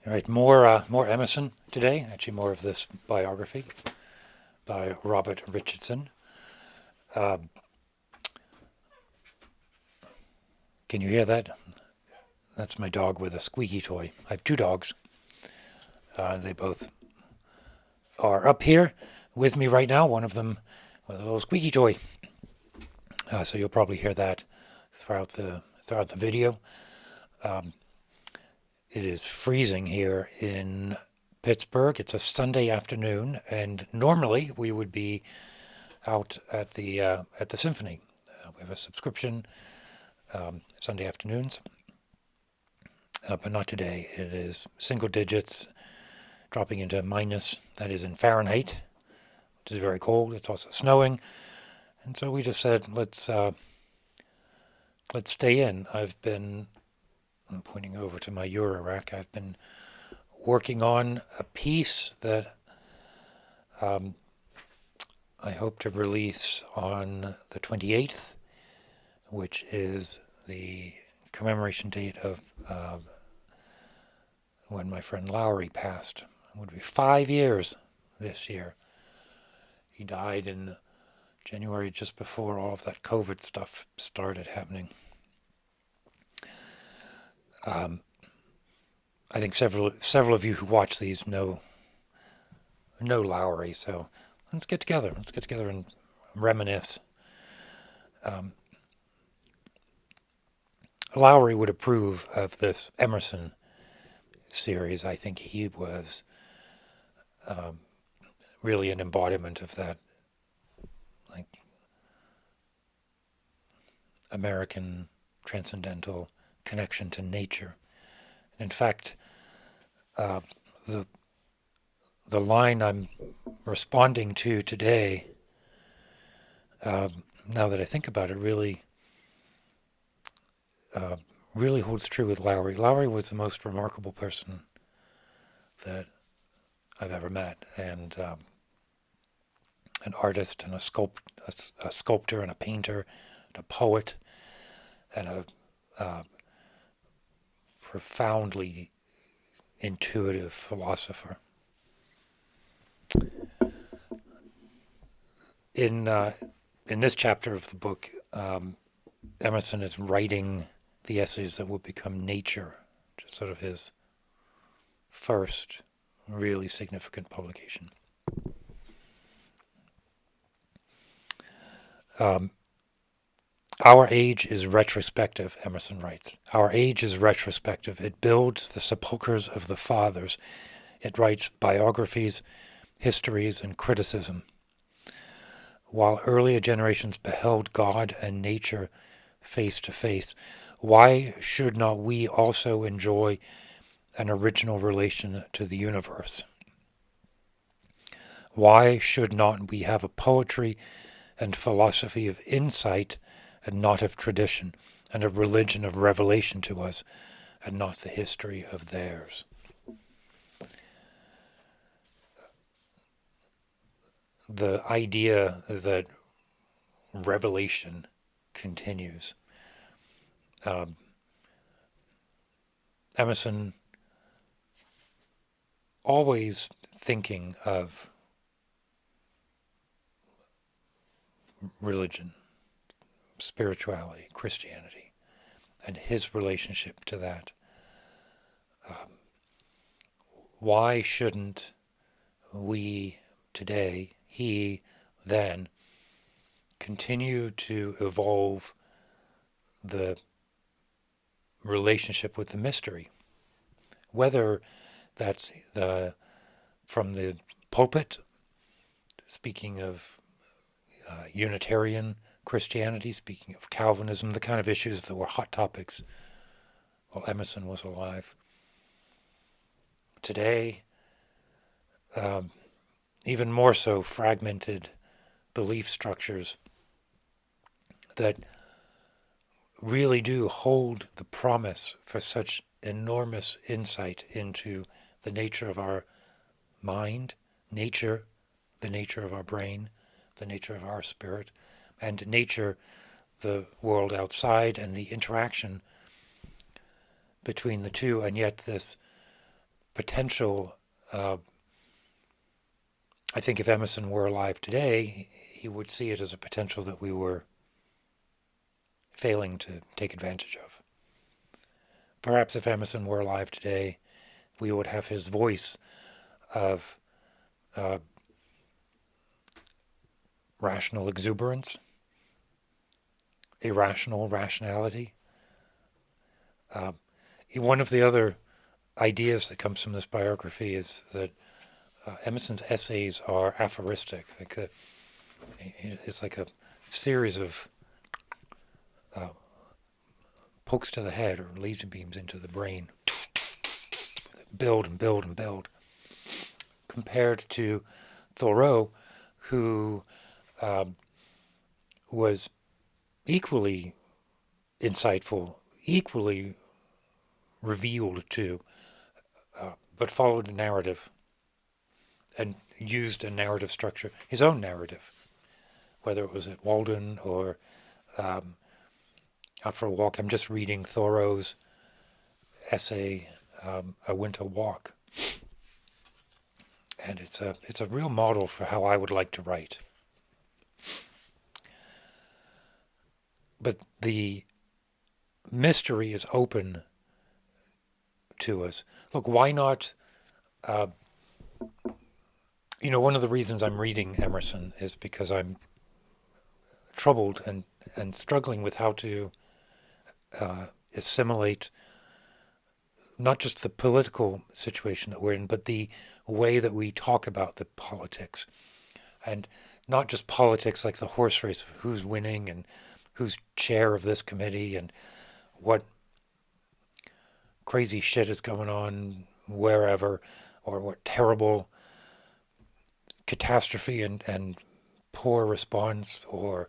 All right, more Emerson today. Actually, more of this biography by Robert Richardson. Uh, can you hear that? That's my dog with a squeaky toy. I have two dogs. They both are up here with me right now. One of them with a little squeaky toy. So you'll probably hear that throughout the video. Um, it is freezing here in Pittsburgh. It's a Sunday afternoon, and normally we would be out at the Symphony. We have a subscription Sunday afternoons, but not today. It is single digits, dropping into minus. That is in Fahrenheit, which is very cold. It's also snowing, and so we just said let's stay in. I'm pointing over to my Euro rack. I've been working on a piece that I hope to release on the 28th, which is the commemoration date of when my friend Lowry passed. It would be 5 years this year. He died in January, just before all of that COVID stuff started happening. I think several of you who watch these know Lowry, so let's get together. Let's get together and reminisce. Lowry would approve of this Emerson series. I think he was really an embodiment of that, like, American transcendental connection to nature. And in fact, the the line I'm responding to today, now that I think about it, really holds true with Lowry. Lowry was the most remarkable person that I've ever met, and an artist and a sculptor and a painter, and a poet, and a profoundly intuitive philosopher. In this chapter of the book, Emerson is writing the essays that would become Nature, which is sort of his first really significant publication. Our age is retrospective, Emerson writes. Our age is retrospective. It builds the sepulchres of the fathers. It writes biographies, histories, and criticism. While earlier generations beheld God and nature face to face, why should not we also enjoy an original relation to the universe? Why should not we have a poetry and philosophy of insight and not of tradition, and a religion of revelation to us and not the history of theirs? The idea that revelation continues. Emerson, always thinking of religion, spirituality, Christianity, and his relationship to that. Why shouldn't we today, he then, continue to evolve the relationship with the mystery? Whether that's from the pulpit, speaking of Unitarian Christianity, speaking of Calvinism, the kind of issues that were hot topics while Emerson was alive. Today, even more so, fragmented belief structures that really do hold the promise for such enormous insight into the nature of our mind, the nature of our brain, the nature of our spirit, and nature, the world outside, and the interaction between the two, and yet this potential. I think if Emerson were alive today, he would see it as a potential that we were failing to take advantage of. Perhaps if Emerson were alive today, we would have his voice of rational exuberance, irrational rationality. One of the other ideas that comes from this biography is that Emerson's essays are aphoristic. It's like a series of pokes to the head or laser beams into the brain. Build and build and build. Compared to Thoreau, who was equally insightful, equally revealed to, but followed a narrative and used a narrative structure, his own narrative, whether it was at Walden or out for a walk. I'm just reading Thoreau's essay, A Winter Walk. And it's a real model for how I would like to write. But the mystery is open to us. Look, why not? One of the reasons I'm reading Emerson is because I'm troubled and struggling with how to assimilate not just the political situation that we're in, but the way that we talk about the politics. And not just politics like the horse race of who's winning and who's chair of this committee and what crazy shit is going on wherever, or what terrible catastrophe and poor response or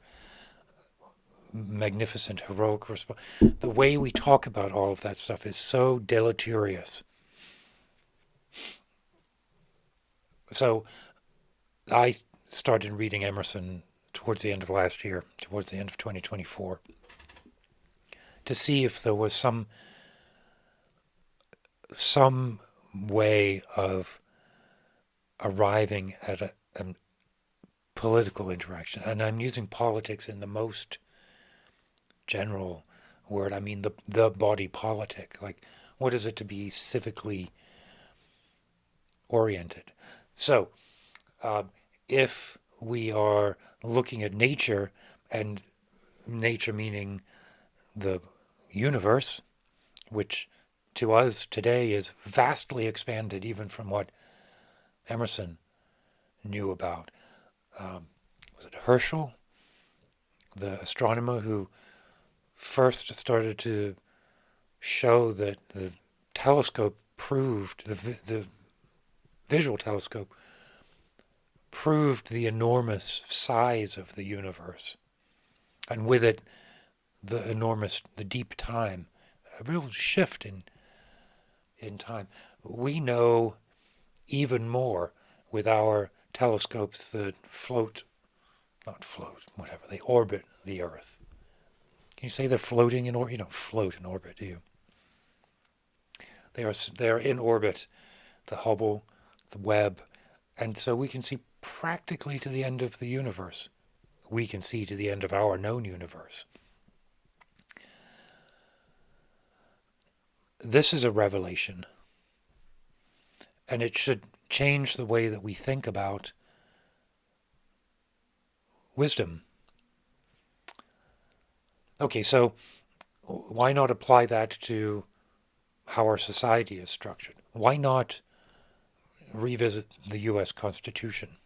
magnificent heroic response. The way we talk about all of that stuff is so deleterious. So I started reading Emerson towards the end of last year, towards the end of 2024, to see if there was some way of arriving at a political interaction. And I'm using politics in the most general word. I mean the body politic. Like, what is it to be civically oriented? So, if we are looking at nature, and nature meaning the universe, which to us today is vastly expanded even from what Emerson knew about. Was it Herschel, the astronomer who first started to show that the telescope proved, the visual telescope proved the enormous size of the universe, and with it the deep time, a real shift in time. We know even more with our telescopes that they orbit the Earth. Can you say they're floating in orbit? You don't float in orbit, do you? They're in orbit, the Hubble, the Webb, and so we can see practically to the end of the universe. We can see to the end of our known universe. This is a revelation, and it should change the way that we think about wisdom. Okay, so why not apply that to how our society is structured? Why not revisit the U.S. Constitution?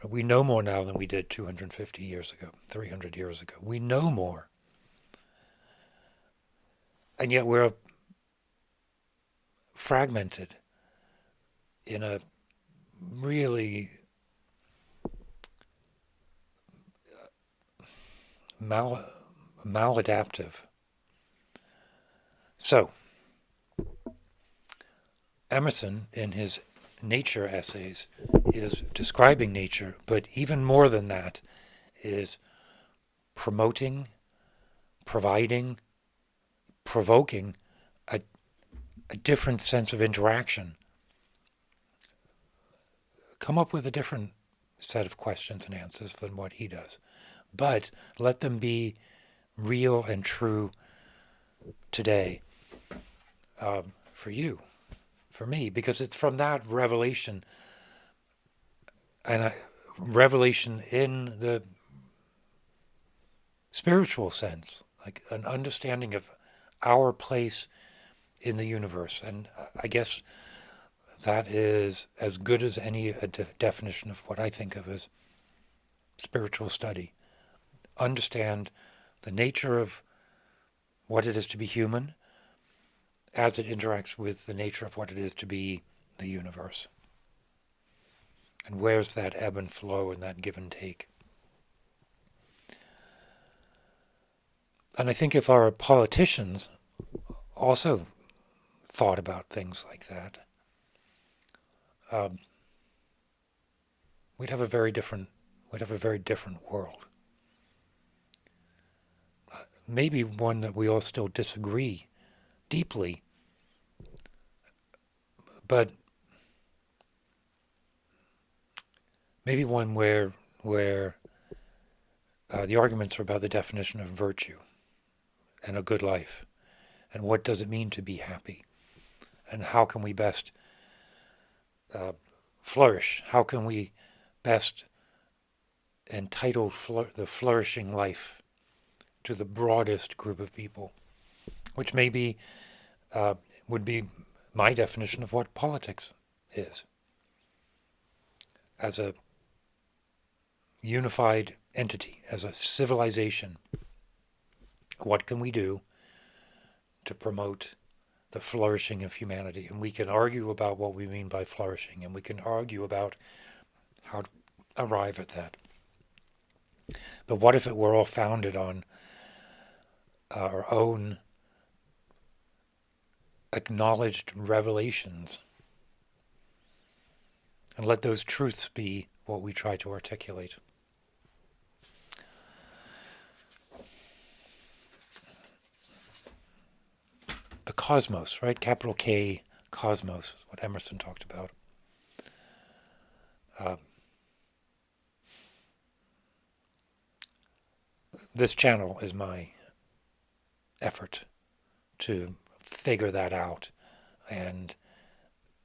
We know more now than we did 250 years ago, 300 years ago. We know more. And yet we're fragmented in a really maladaptive. So, Emerson, in his nature essays, is describing nature, but even more than that, is promoting, providing, provoking a a different sense of interaction, come up with a different set of questions and answers than what he does. But let them be real and true today, for you, for me, because it's from that revelation, and revelation in the spiritual sense, like an understanding of our place in the universe. And I guess that is as good as any definition of what I think of as spiritual study. Understand the nature of what it is to be human as it interacts with the nature of what it is to be the universe. And where's that ebb and flow and that give and take? And I think if our politicians also thought about things like that, we'd have a very different world. Maybe one that we all still disagree deeply, but maybe one where the arguments are about the definition of virtue and a good life, and what does it mean to be happy, and how can we best flourish? How can we best entitle the flourishing life to the broadest group of people, which maybe would be my definition of what politics is, as a unified entity, as a civilization. What can we do to promote the flourishing of humanity? And we can argue about what we mean by flourishing, and we can argue about how to arrive at that. But what if it were all founded on our own acknowledged revelations, and let those truths be what we try to articulate? The cosmos, right? Capital K, cosmos, is what Emerson talked about. This channel is my effort to figure that out. And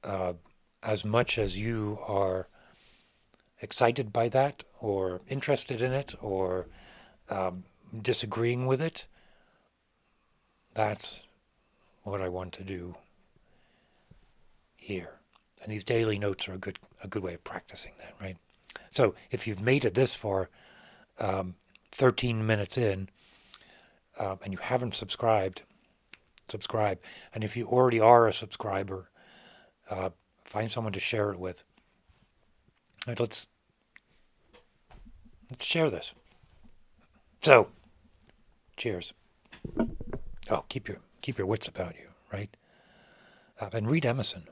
as much as you are excited by that, or interested in it, or disagreeing with it, that's what I want to do here. And these daily notes are a good way of practicing that, right? So if you've made it this far, 13 minutes in, and you haven't subscribe. And if you already are a subscriber, find someone to share it with. Right, let's share this. So, cheers. Oh, keep your wits about you, right? And read Emerson.